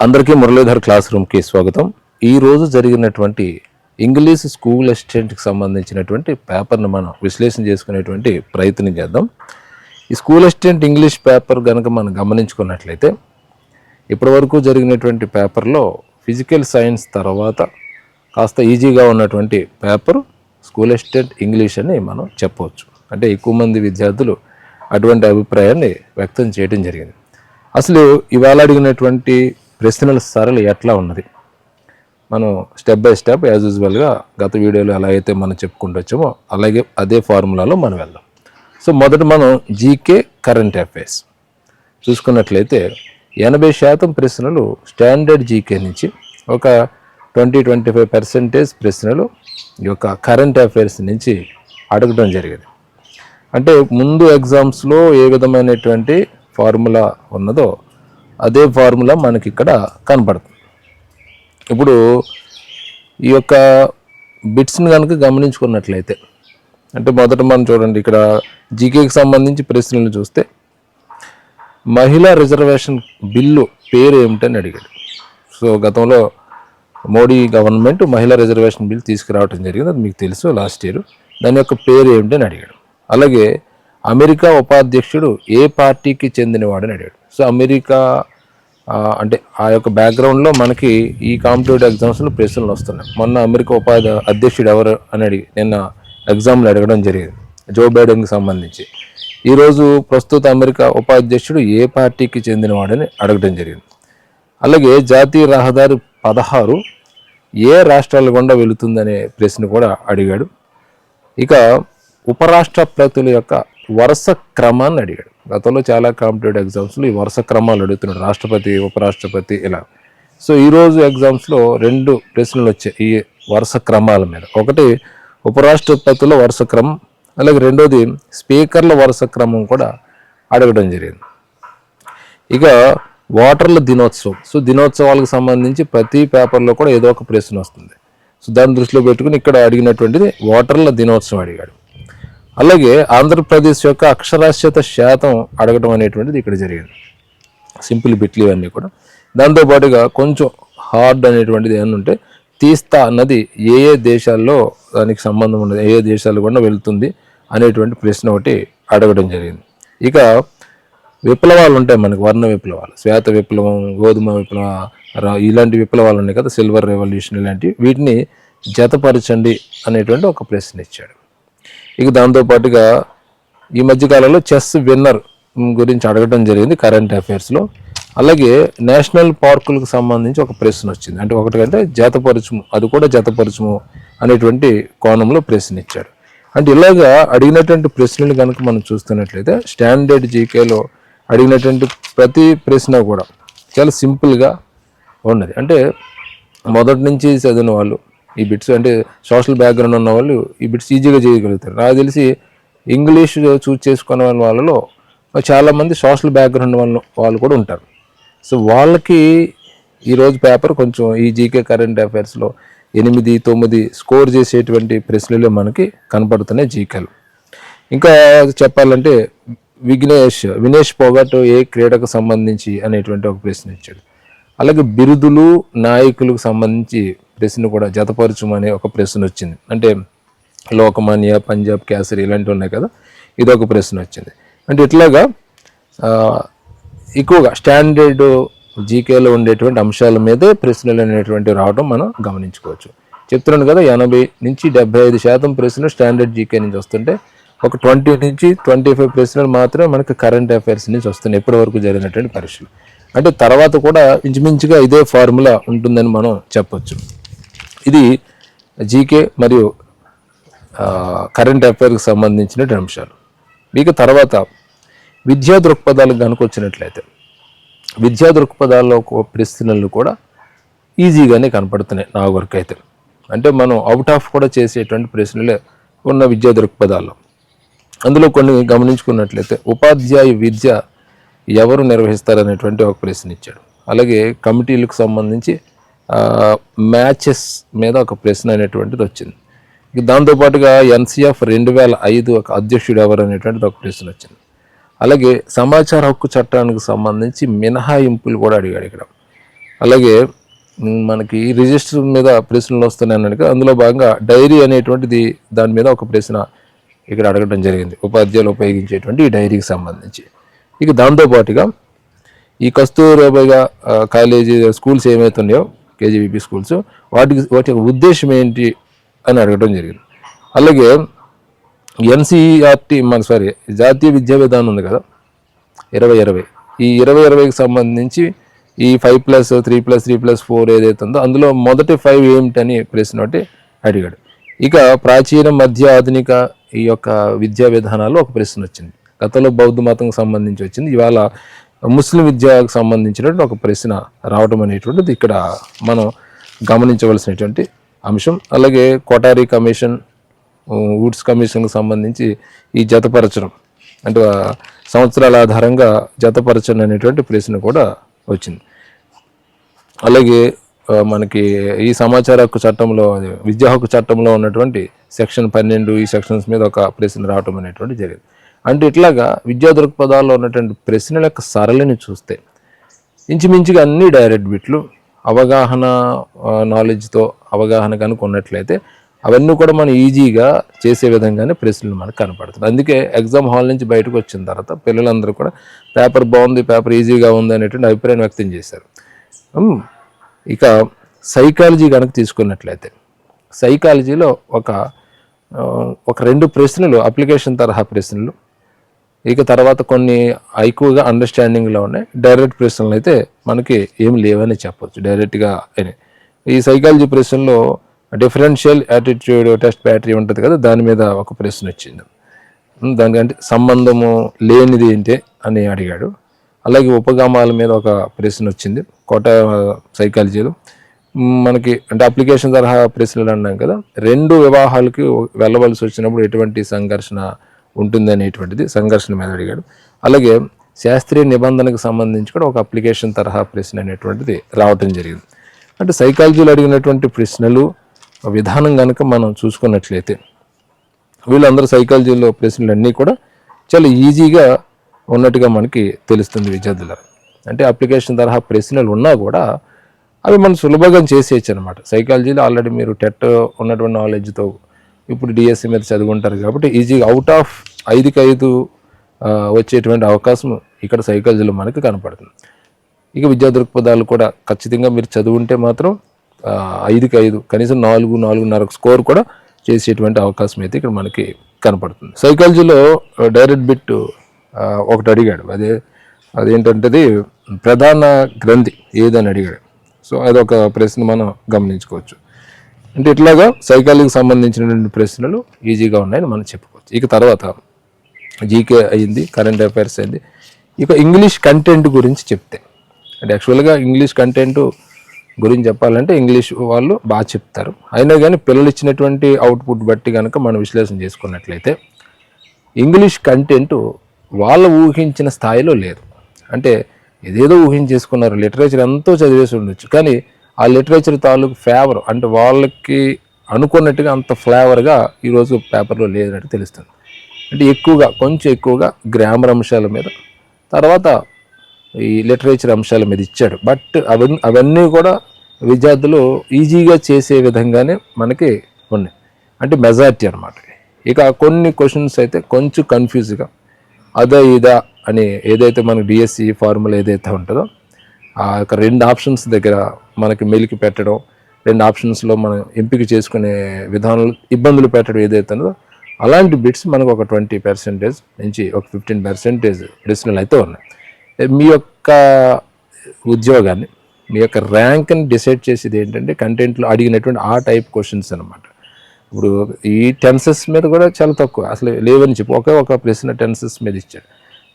అందరికీ మురళీధర్ క్లాస్ రూమ్కి స్వాగతం. ఈరోజు జరిగినటువంటి ఇంగ్లీష్ స్కూల్ అసిస్టెంట్కి సంబంధించినటువంటి పేపర్ను మనం విశ్లేషణ చేసుకునేటువంటి ప్రయత్నం చేద్దాం. ఈ స్కూల్ అసిస్టెంట్ ఇంగ్లీష్ పేపర్ కనుక మనం గమనించుకున్నట్లయితే ఇప్పటివరకు జరిగినటువంటి పేపర్లో ఫిజికల్ సైన్స్ తర్వాత కాస్త ఈజీగా ఉన్నటువంటి పేపర్ స్కూల్ అసిస్టెంట్ ఇంగ్లీష్ అని మనం చెప్పవచ్చు. అంటే ఎక్కువ మంది విద్యార్థులు అటువంటి అభిప్రాయాన్ని వ్యక్తం చేయడం జరిగింది. అసలు ఇవాళ అడిగినటువంటి ప్రశ్నల సరళి ఎట్లా ఉన్నది మనం స్టెప్ బై స్టెప్ యాజ్ యూజువల్గా గత వీడియోలో ఎలా అయితే మనం చెప్పుకుంటూ వచ్చామో అలాగే అదే ఫార్ములాలో మనం వెళ్దాం. సో మొదట మనం జీకే కరెంట్ అఫైర్స్ చూసుకున్నట్లయితే 80% ప్రశ్నలు స్టాండర్డ్ జీకే నుంచి ఒక 20-25% ప్రశ్నలు ఈ యొక్క కరెంట్ అఫైర్స్ నుంచి అడగడం జరిగింది. అంటే ముందు ఎగ్జామ్స్లో ఏ విధమైనటువంటి ఫార్ములా ఉన్నదో అదే ఫార్ములా మనకి ఇక్కడ కనపడుతుంది. ఇప్పుడు ఈ యొక్క బిట్స్ని కనుక గమనించుకున్నట్లయితే అంటే మొదట మనం చూడండి, ఇక్కడ జీకేకి సంబంధించి ప్రశ్నలు చూస్తే మహిళా రిజర్వేషన్ బిల్లు పేరు ఏమిటని అడిగాడు. సో గతంలో మోడీ గవర్నమెంట్ మహిళా రిజర్వేషన్ బిల్ తీసుకురావడం జరిగింది, అది మీకు తెలుసు లాస్ట్ ఇయర్. దాని యొక్క పేరు ఏమిటని అడిగాడు. అలాగే అమెరికా ఉపాధ్యక్షుడు ఏ పార్టీకి చెందినవాడని అడిగాడు. సో అమెరికా అంటే ఆ యొక్క బ్యాక్గ్రౌండ్లో మనకి ఈ కాంపిటేటివ్ ఎగ్జామ్స్లో ప్రశ్నలు వస్తున్నాయి. మొన్న అమెరికా అధ్యక్షుడు ఎవరు అని నిన్న ఎగ్జామ్లో అడగడం జరిగింది, జో బైడెన్కి సంబంధించి. ఈరోజు ప్రస్తుత అమెరికా ఉపాధ్యక్షుడు ఏ పార్టీకి చెందినవాడని అడగడం జరిగింది. అలాగే జాతీయ రహదారి 16 ఏ రాష్ట్రాల గుండా వెళుతుందనే ప్రశ్న కూడా అడిగాడు. ఇక ఉపరాష్ట్రపతుల యొక్క వరుస క్రమాన్ని అడిగాడు. గతంలో చాలా కాంపిటేటివ్ ఎగ్జామ్స్లో ఈ వరుస క్రమాలు అడుగుతున్నాడు, రాష్ట్రపతి ఉపరాష్ట్రపతి ఇలా. సో ఈరోజు ఎగ్జామ్స్లో 2 ప్రశ్నలు వచ్చాయి ఈ వరుస క్రమాల మీద. ఒకటి ఉపరాష్ట్రపతుల వరుస క్రమం, అలాగే రెండోది స్పీకర్ల వరుస క్రమం కూడా అడగడం జరిగింది. ఇక ఓటర్ల దినోత్సవం, సో దినోత్సవాలకు సంబంధించి ప్రతి పేపర్లో కూడా ఏదో ఒక ప్రశ్న వస్తుంది. సో దాన్ని దృష్టిలో పెట్టుకుని ఇక్కడ అడిగినటువంటిది ఓటర్ల దినోత్సవం అడిగాడు. అలాగే ఆంధ్రప్రదేశ్ యొక్క అక్షరాస్యత శాతం అడగడం అనేటువంటిది ఇక్కడ జరిగింది. సింపుల్ బిట్లు ఇవన్నీ కూడా. దాంతోపాటుగా కొంచెం హార్డ్ అనేటువంటిది ఏమంటే తీస్తా అన్నది ఏ ఏ దేశాల్లో దానికి సంబంధం ఉన్నది, ఏ ఏ దేశాలు కూడా వెళ్తుంది అనేటువంటి ప్రశ్న ఒకటి అడగడం జరిగింది. ఇక విప్లవాలు ఉంటాయి మనకు, వర్ణ విప్లవాలు, శ్వేత విప్లవం, గోధుమ విప్లవం, ఇలాంటి విప్లవాలు ఉన్నాయి కదా, సిల్వర్ రెవల్యూషన్ ఇలాంటివి, వీటిని జతపరచండి అనేటువంటి ఒక ప్రశ్న ఇచ్చాడు. ఇక దాంతోపాటుగా ఈ మధ్యకాలంలో చెస్ విన్నర్ గురించి అడగడం జరిగింది కరెంట్ అఫైర్స్లో. అలాగే నేషనల్ పార్కులకు సంబంధించి ఒక ప్రశ్న వచ్చింది. అంటే ఒకటికంటే జతపరచుము, అది కూడా జతపరచుము అనేటువంటి కోణంలో ప్రశ్న ఇచ్చాడు. అంటే ఇలాగా అడిగినటువంటి ప్రశ్నలు కనుక మనం చూస్తున్నట్లయితే స్టాండర్డ్ జీకేలో అడిగినటువంటి ప్రతి ప్రశ్న కూడా చాలా సింపుల్గా ఉన్నది. అంటే మొదటి నుంచి చదివిన వాళ్ళు ఈ బిట్స్, అంటే సోషల్ బ్యాక్గ్రౌండ్ ఉన్న వాళ్ళు ఈ బిట్స్ ఈజీగా చేయగలుగుతారు. నాకు తెలిసి ఇంగ్లీష్ చూస్ చేసుకునే వాళ్ళలో చాలామంది సోషల్ బ్యాక్గ్రౌండ్ వాళ్ళు కూడా ఉంటారు. సో వాళ్ళకి ఈరోజు పేపర్ కొంచెం ఈ జీకే కరెంట్ అఫైర్స్లో 8-9 స్కోర్ చేసేటువంటి ప్రశ్నలు మనకి కనపడుతున్నాయి జీకేలు. ఇంకా చెప్పాలంటే వినేష్ పోగట్ ఏ క్రీడకు సంబంధించి అనేటువంటి ఒక ప్రశ్న ఇచ్చాడు. అలాగే బిరుదులు నాయకులకు సంబంధించి ప్రశ్న కూడా జతపరచుమనే ఒక ప్రశ్న వచ్చింది. అంటే లోకమాన్య, పంజాబ్ కేసరి ఇలాంటివి ఉన్నాయి కదా, ఇదొక ప్రశ్న వచ్చింది. అంటే ఇట్లాగా ఎక్కువగా స్టాండర్డ్ జీకేలో ఉండేటువంటి అంశాల మీదే ప్రశ్నలు అనేటువంటి రావడం మనం గమనించుకోవచ్చు. చెప్తున్నాను కదా, 80-75% ప్రశ్నలు స్టాండర్డ్ జీకే నుంచి వస్తుంటే ఒక 20-25 ప్రశ్నలు మాత్రమే మనకి కరెంట్ అఫైర్స్ నుంచి వస్తున్నాయి ఇప్పటి వరకు జరిగినటువంటి పరీక్షలు. అంటే తర్వాత కూడా ఇంచుమించుగా ఇదే ఫార్ములా ఉంటుందని మనం చెప్పొచ్చు. ఇది జీకే మరియు కరెంట్ అఫైర్కి సంబంధించిన అంశాలు. మీకు తర్వాత విద్యా దృక్పథాలకు కనుక వచ్చినట్లయితే విద్యా దృక్పథాల్లో ప్రశ్నలు కూడా ఈజీగానే కనపడుతున్నాయి నా వరకు అయితే. అంటే మనం అవుట్ ఆఫ్ కూడా చేసేటువంటి ప్రశ్నలే ఉన్న విద్యా దృక్పథాల్లో. అందులో కొన్ని గమనించుకున్నట్లయితే ఉపాధ్యాయ విద్య ఎవరు నిర్వహిస్తారనేటువంటి ఒక ప్రశ్న ఇచ్చాడు. అలాగే కమిటీలకు సంబంధించి మ్యాచెస్ మీద ఒక ప్రశ్న అనేటువంటిది వచ్చింది. దాంతోపాటుగా NCF 2005 ఒక అధ్యక్షుడు ఎవరు అనేటువంటిది ఒక ప్రశ్న వచ్చింది. అలాగే సమాచార హక్కు చట్టానికి సంబంధించి మినహాయింపులు కూడా అడిగాడు ఇక్కడ. అలాగే మనకి రిజిస్టర్ మీద ప్రశ్నలు వస్తున్నాయి అన్నాడు. అందులో భాగంగా డైరీ అనేటువంటిది దాని మీద ఒక ప్రశ్న ఇక్కడ అడగడం జరిగింది, ఉపాధ్యాయులు ఉపయోగించేటువంటి ఈ డైరీకి సంబంధించి. ఇక దాంతోపాటుగా ఈ Kasturba college schools ఏమవుతున్నాయో KGBP schools వాటి ఉద్దేశం ఏంటి అని అడగడం జరిగింది. అలాగే ఎన్సీఈఆర్టీ జాతీయ విద్యా విధానం ఉంది కదా 2020, ఈ 2020కి సంబంధించి ఈ 5+3+3+4 ఏదైతే ఉందో అందులో మొదటి 5 ఏమిటని ప్రశ్న ఒకటి అడిగాడు. ఇక ప్రాచీన మధ్య ఆధునిక ఈ యొక్క విద్యా విధానాల్లో ఒక ప్రశ్న వచ్చింది. గతంలో బౌద్ధ మతంకి సంబంధించి వచ్చింది, ఇవాళ ముస్లిం విద్యకు సంబంధించినటువంటి ఒక ప్రశ్న రావడం అనేటువంటిది ఇక్కడ మనం గమనించవలసినటువంటి అంశం. అలాగే కోటారీ కమిషన్, వుడ్స్ కమిషన్కి సంబంధించి ఈ జతపరచడం అంటే సంవత్సరాల ఆధారంగా జతపరచడం అనేటువంటి ప్రశ్న కూడా వచ్చింది. అలాగే మనకి ఈ సమాచార హక్కు చట్టంలో విద్యా హక్కు చట్టంలో ఉన్నటువంటి సెక్షన్ 12 ఈ సెక్షన్స్ మీద ఒక ప్రశ్న రావటం అనేటువంటి జరిగింది. అంటే ఇట్లాగా విద్యా దృక్పథాల్లో ఉన్నటువంటి ప్రశ్నల యొక్క సరళిని చూస్తే ఇంచుమించుగా అన్ని డైరెక్ట్ బిట్లు అవగాహన నాలెడ్జ్తో అవగాహన కనుక ఉన్నట్లయితే అవన్నీ కూడా మనం ఈజీగా చేసే విధంగానే ప్రశ్నలు మనకు కనపడుతుంది. అందుకే ఎగ్జామ్ హాల్ నుంచి బయటకు వచ్చిన తర్వాత పిల్లలందరూ కూడా పేపర్ బాగుంది, పేపర్ ఈజీగా ఉంది అనేటువంటి అభిప్రాయం వ్యక్తం చేశారు. ఇక సైకాలజీ కనుక తీసుకున్నట్లయితే సైకాలజీలో ఒక 2 ప్రశ్నలు అప్లికేషన్ తరహా ప్రశ్నలు, ఇక తర్వాత కొన్ని ఎక్కువగా అండర్స్టాండింగ్లో ఉన్నాయి. డైరెక్ట్ ప్రశ్నలు అయితే మనకి ఏం లేవని చెప్పొచ్చు డైరెక్ట్గా అని. ఈ సైకాలజీ ప్రశ్నలో డిఫరెన్షియల్ యాటిట్యూడ్ టెస్ట్ బ్యాటరీ ఉంటుంది కదా, దాని మీద ఒక ప్రశ్న వచ్చింది. దానికంటే సంబంధము లేనిది ఏంటి అని అడిగాడు. అలాగే ఉపగమాల మీద ఒక ప్రశ్న వచ్చింది కోట సైకాలజీలో. మనకి అంటే అప్లికేషన్ తరహా ప్రశ్నలు అన్నాం కదా, 2 వివాహాలకి వెళ్ళవలసి వచ్చినప్పుడు ఎటువంటి సంఘర్షణ ఉంటుంది అనేటువంటిది సంఘర్షణ మీద అడిగాడు. అలాగే శాస్త్రీయ నిబంధనకు సంబంధించి కూడా ఒక అప్లికేషన్ తరహా ప్రశ్న అనేటువంటిది రావటం జరిగింది. అంటే సైకాలజీలో అడిగినటువంటి ప్రశ్నలు విధానం కనుక మనం చూసుకున్నట్లయితే వీళ్ళందరూ సైకాలజీలో ప్రశ్నలు అన్నీ కూడా చాలా ఈజీగా ఉన్నట్టుగా మనకి తెలుస్తుంది విద్యార్థుల. అంటే అప్లికేషన్ తరహా ప్రశ్నలు ఉన్నా కూడా అవి మనం సులభంగా చేసేయచ్చు అనమాట. సైకాలజీలో ఆల్రెడీ మీరు టెట్ ఉన్నటువంటి నాలెడ్జ్తో ఇప్పుడు డిఎస్సి మీద చదువుకుంటారు కాబట్టి ఈజీగా అవుట్ ఆఫ్ 5కి 5 వచ్చేటువంటి అవకాశం ఇక్కడ సైకాలజీలో మనకు కనపడుతుంది. ఇక విద్యా దృక్పథాలు కూడా ఖచ్చితంగా మీరు చదువుంటే మాత్రం 5కి 5 కనీసం 4-4.5 స్కోర్ కూడా చేసేటువంటి అవకాశం అయితే ఇక్కడ మనకి కనపడుతుంది. సైకాలజీలో డైరెక్ట్ బిట్ ఒకటి అడిగాడు, అదేంటంటే ప్రధాన గ్రంథి ఏదని అడిగాడు. సో అదొక ప్రశ్న మనం గమనించుకోవచ్చు. అంటే ఇట్లాగా సైకాలజీకి సంబంధించినటువంటి ప్రశ్నలు ఈజీగా ఉన్నాయని మనం చెప్పుకోవచ్చు. ఇక తర్వాత జీకే అయింది, కరెంట్ అఫైర్స్ అయింది. ఇక ఇంగ్లీష్ కంటెంట్ గురించి చెప్తే అంటే యాక్చువల్గా ఇంగ్లీష్ కంటెంట్ గురించి చెప్పాలంటే ఇంగ్లీష్ వాళ్ళు బాగా చెప్తారు. అయినా కానీ పిల్లలు ఇచ్చినటువంటి అవుట్పుట్ బట్టి కనుక మనం విశ్లేషణ చేసుకున్నట్లయితే ఇంగ్లీష్ కంటెంట్ వాళ్ళ ఊహించిన స్థాయిలో లేదు. అంటే ఏదేదో ఊహించేసుకున్నారు, లిటరేచర్ ఎంతో చదివేసి ఉండొచ్చు, కానీ ఆ లిటరేచర్ తాలూకు ఫేవర్ అంటే వాళ్ళకి అనుకున్నట్టుగా అంత ఫ్లేవర్గా ఈరోజు పేపర్లో లేదన్నట్టు తెలుస్తుంది. అంటే కొంచెం ఎక్కువగా గ్రామర్ అంశాల మీద, తర్వాత ఈ లిటరేచర్ అంశాల మీద ఇచ్చాడు. బట్ అవన్నీ కూడా విద్యార్థులు ఈజీగా చేసే విధంగానే మనకి ఉన్నాయి, అంటే మెజారిటీ అనమాట. ఇక కొన్ని క్వశ్చన్స్ అయితే కొంచెం కన్ఫ్యూజ్గా అదా ఇదా అని ఏదైతే మనకి డిఎస్సి ఫార్ములా ఏదైతే ఉంటుందో ఆ యొక్క 2 ఆప్షన్స్ దగ్గర మనకి మెలికి పెట్టడం, 2 ఆప్షన్స్లో మనం ఎంపిక చేసుకునే విధానంలో ఇబ్బందులు పెట్టడం ఏదైతే ఉందో అలాంటి బిట్స్ మనకు ఒక 20% నుంచి ఒక 15% ప్రశ్నలు అయితే ఉన్నాయి. మీ యొక్క ఉద్యోగాన్ని, మీ యొక్క ర్యాంక్ని డిసైడ్ చేసేది ఏంటంటే కంటెంట్లో అడిగినటువంటి ఆ టైప్ క్వశ్చన్స్ అనమాట. ఇప్పుడు ఈ టెన్సెస్ మీద కూడా చాలా తక్కువ, అసలు లేవని చెప్పి ఒక ప్రశ్న టెన్సెస్ మీద ఇచ్చాడు.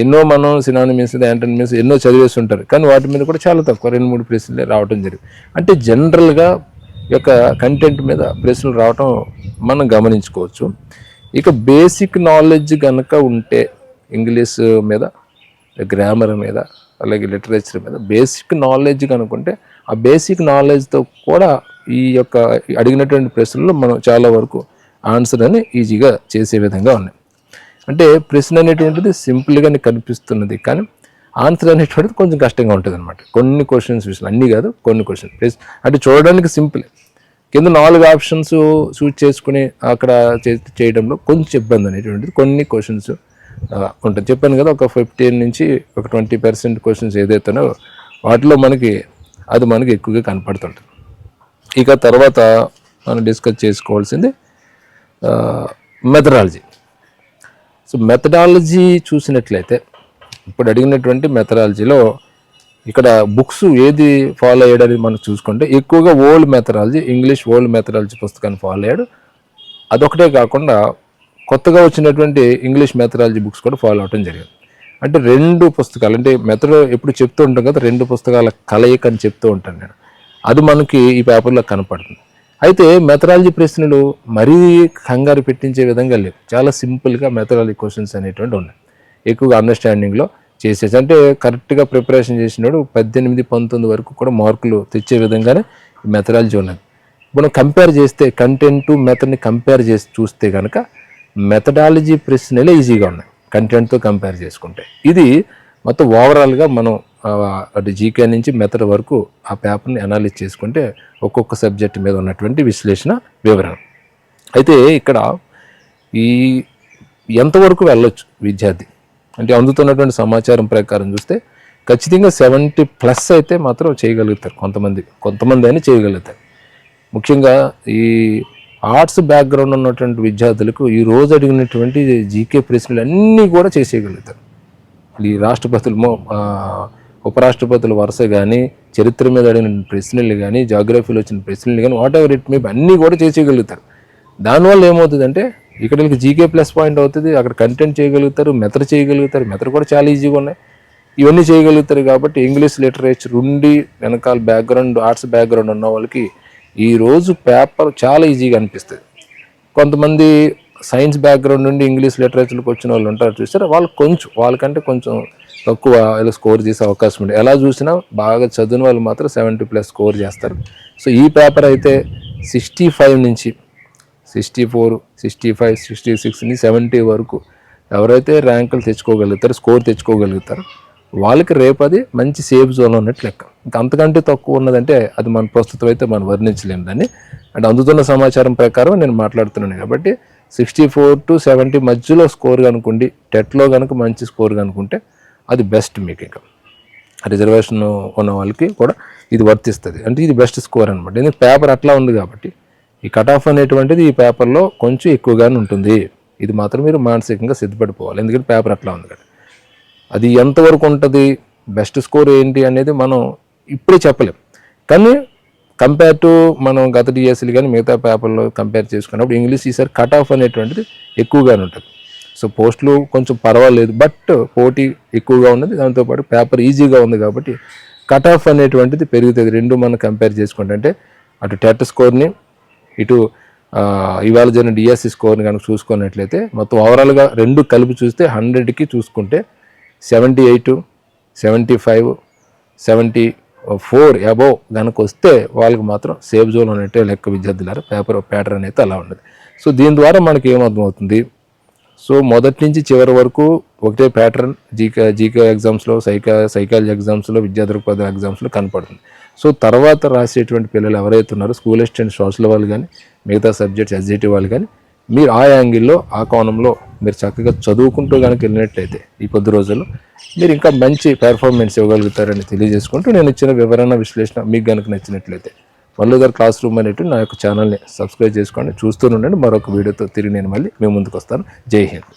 ఎన్నో మనం సినానిమస్ యాంటోనిమస్ ఎన్నో చదివేసి ఉంటారు, కానీ వాటి మీద కూడా చాలా తక్కువ 2-3 ప్రశ్నలే రావడం జరిగింది. అంటే జనరల్గా యొక్క కంటెంట్ మీద ప్రశ్నలు రావటం మనం గమనించుకోవచ్చు. ఇక బేసిక్ నాలెడ్జ్ కనుక ఉంటే ఇంగ్లీష్ మీద, గ్రామర్ మీద, అలాగే లిటరేచర్ మీద బేసిక్ నాలెడ్జ్ కనుకుంటే ఆ బేసిక్ నాలెడ్జ్తో కూడా ఈ యొక్క అడిగినటువంటి ప్రశ్నలు మనం చాలా వరకు ఆన్సర్ అని ఈజీగా చేసే విధంగా ఉన్నాయి. అంటే ప్రశ్న అనేటువంటిది సింపుల్గానే కనిపిస్తున్నది, కానీ ఆన్సర్ అనేటువంటిది కొంచెం కష్టంగా ఉంటుంది అనమాట. కొన్ని క్వశ్చన్స్ విషయంలో, అన్నీ కాదు కొన్ని క్వశ్చన్స్ అంటే చూడడానికి సింపుల్, కింద 4 ఆప్షన్స్ చూస్ చేసుకుని అక్కడ చేయడంలో కొంచెం ఇబ్బంది అనేటువంటిది కొన్ని క్వశ్చన్స్ ఉంటుంది. చెప్పాను కదా, ఒక 15 నుంచి ఒక 20% క్వశ్చన్స్ ఏదైతేనో వాటిలో మనకి ఎక్కువగా కనపడుతుంటుంది. ఇక తర్వాత మనం డిస్కస్ చేసుకోవాల్సింది మెథడాలజీ. సో మెథడాలజీ చూసినట్లయితే ఇప్పుడు అడిగినటువంటి మెథడాలజీలో ఇక్కడ బుక్స్ ఏది ఫాలో అయ్యాడని మనం చూసుకుంటే ఎక్కువగా old methodology, English old methodology పుస్తకాన్ని ఫాలో అయ్యాడు. అదొకటే కాకుండా కొత్తగా వచ్చినటువంటి ఇంగ్లీష్ మెథడాలజీ బుక్స్ కూడా ఫాలో అవడం జరిగింది. అంటే 2 పుస్తకాలు, అంటే మెథడ్ ఎప్పుడు చెప్తూ ఉంటాం కదా, 2 పుస్తకాల కలయిక అని చెప్తూ ఉంటాను నేను. అది మనకి ఈ పేపర్లో కనపడుతుంది. అయితే మెథడాలజీ ప్రశ్నలు మరీ కంగారు పెట్టించే విధంగా లేవు, చాలా సింపుల్గా మెథడాలజీ క్వశ్చన్స్ అనేటువంటి ఉన్నాయి. ఎక్కువగా అండర్స్టాండింగ్లో చేసేసి, అంటే కరెక్ట్గా ప్రిపరేషన్ చేసినాడు 18-19 వరకు కూడా మార్కులు తెచ్చే విధంగానే మెథడాలజీ ఉన్నది. మనం కంపేర్ చేస్తే కంటెంట్ మెథడ్ని కంపేర్ చేసి చూస్తే కనుక మెథడాలజీ ప్రశ్నలే ఈజీగా ఉన్నాయి కంటెంట్తో కంపేర్ చేసుకుంటే. ఇది మొత్తం ఓవరాల్గా మనం అటు జీకే నుంచి మెథడ్ వరకు ఆ పేపర్ని అనాలిజ్ చేసుకుంటే ఒక్కొక్క సబ్జెక్ట్ మీద ఉన్నటువంటి విశ్లేషణ, వివరణ. అయితే ఇక్కడ ఈ ఎంతవరకు వెళ్ళొచ్చు విద్యార్థి అంటే అందుతున్నటువంటి సమాచారం ప్రకారం చూస్తే ఖచ్చితంగా 70+ అయితే మాత్రం చేయగలుగుతారు. కొంతమంది అయినా చేయగలుగుతారు. ముఖ్యంగా ఈ ఆర్ట్స్ బ్యాక్గ్రౌండ్ ఉన్నటువంటి విద్యార్థులకు ఈ రోజు అడిగినటువంటి జీకే ప్రశ్నలు అన్నీ కూడా చేసేయగలుగుతారు. ఈ రాష్ట్రపతులు, ఉపరాష్ట్రపతులు వరుస కానీ, చరిత్ర మీద అడిగిన ప్రశ్నలు కానీ, జాగ్రఫీలో వచ్చిన ప్రశ్నలు కానీ, వాట్ ఎవర్ ఇట్ మే అన్నీ కూడా చేసేయగలుగుతారు. దానివల్ల ఏమవుతుందంటే ఇక్కడ వీళ్ళకి జీకే ప్లస్ పాయింట్ అవుతుంది, అక్కడ కంటెంట్ చేయగలుగుతారు, మెథడ్ చేయగలుగుతారు. మెథడ్ కూడా చాలా ఈజీగా ఉన్నాయి, ఇవన్నీ చేయగలుగుతారు. కాబట్టి ఇంగ్లీష్ లిటరేచర్ ఉండి వెనకాల బ్యాక్గ్రౌండ్, ఆర్ట్స్ బ్యాక్గ్రౌండ్ ఉన్న వాళ్ళకి ఈరోజు పేపర్ చాలా ఈజీగా అనిపిస్తుంది. కొంతమంది సైన్స్ బ్యాక్గ్రౌండ్ నుండి ఇంగ్లీష్ లిటరేచర్కి వచ్చిన వాళ్ళు ఉంటారు చూస్తారు, వాళ్ళకంటే కొంచెం తక్కువ ఇలా స్కోర్ చేసే అవకాశం ఉంది. ఎలా చూసినా బాగా చదివిన వాళ్ళు మాత్రం 70+ స్కోర్ చేస్తారు. సో ఈ పేపర్ అయితే 65 నుంచి 64, 65, 66, 70 వరకు ఎవరైతే ర్యాంకులు తెచ్చుకోగలుగుతారో, స్కోర్ తెచ్చుకోగలుగుతారో వాళ్ళకి రేపు అది మంచి సేఫ్ జోన్ ఉన్నట్టు లెక్క. ఇంకా అంతకంటే తక్కువ ఉన్నదంటే అది మన ప్రస్తుతం అయితే మనం వర్ణించలేము దాన్ని. అంటే అందుతున్న సమాచారం ప్రకారం నేను మాట్లాడుతున్నాను. కాబట్టి 64 to 70 మధ్యలో స్కోర్ కనుకోండి, టెట్లో కనుక మంచి స్కోర్ కనుకుంటే అది బెస్ట్. మీకు ఇంకా రిజర్వేషన్ ఉన్న వాళ్ళకి కూడా ఇది వర్తిస్తుంది. అంటే ఇది బెస్ట్ స్కోర్ అనమాట. ఎందుకంటే పేపర్ అట్లా ఉంది కాబట్టి ఈ కట్ ఆఫ్ అనేటువంటిది ఈ పేపర్లో కొంచెం ఎక్కువగానే ఉంటుంది. ఇది మాత్రం మీరు మానసికంగా సిద్ధపడిపోవాలి, ఎందుకంటే పేపర్ అట్లా ఉంది కదా. అది ఎంతవరకు ఉంటుంది, బెస్ట్ స్కోర్ ఏంటి అనేది మనం ఇప్పుడే చెప్పలేం. కానీ కంపేర్ టు మనం గత డిఎస్సీలు కానీ మిగతా పేపర్లో కంపేర్ చేసుకున్నప్పుడు ఇంగ్లీష్ ఈసారి కట్ ఆఫ్ అనేటువంటిది ఎక్కువగానే ఉంటుంది. సో పోస్టులు కొంచెం పర్వాలేదు, బట్ పోటీ ఎక్కువగా ఉన్నది. దాంతోపాటు పేపర్ ఈజీగా ఉంది కాబట్టి కట్ ఆఫ్ అనేటువంటిది పెరుగుతుంది. రెండు మనం కంపేర్ చేసుకుంటే, అంటే అటు టెట్ స్కోర్ని, ఇటు ఇవాళ జరిగిన డిఎస్సి స్కోర్ని కనుక చూసుకున్నట్లయితే మొత్తం ఓవరాల్గా రెండు కలిపి చూస్తే 100కి చూసుకుంటే 78, 75, 74 అబోవ్ కనుక వస్తే వాళ్ళకి మాత్రం సేఫ్ జోన్ అనేట్టే లెక్క విద్యార్థులారా. ప్యాటర్న్ అయితే అలా ఉండదు. సో దీని ద్వారా మనకి ఏమర్థమవుతుంది, సో మొదటి నుంచి చివరి వరకు ఒకటే ప్యాటర్న్ జీకే ఎగ్జామ్స్లో, సైకాలజీ ఎగ్జామ్స్లో, విద్యా దృక్పథ ఎగ్జామ్స్లో కనపడుతుంది. సో తర్వాత రాసేటువంటి పిల్లలు ఎవరైతే ఉన్నారో స్కూల్ అసిస్టెంట్ సోషల్ వాళ్ళు కానీ, మిగతా సబ్జెక్ట్స్ ఎస్జిటి వాళ్ళు కానీ, మీరు ఆ యాంగిల్లో, ఆ కోణంలో మీరు చక్కగా చదువుకుంటూ కనుక వెళ్ళినట్లయితే ఈ కొద్ది రోజుల్లో మీరు ఇంకా మంచి పెర్ఫార్మెన్స్ ఇవ్వగలుగుతారని తెలియజేసుకుంటూ, నేను ఇచ్చిన వివరణ విశ్లేషణ మీకు కనుక నచ్చినట్లయితే మల్లుగారు క్లాస్ రూమ్ అనేటు నా యొక్క ఛానల్ని సబ్స్క్రైబ్ చేసుకోండి, చూస్తూనే ఉండండి. మరొక వీడియోతో తిరిగి నేను మళ్ళీ మీ ముందుకు వస్తాను. జై హింద్.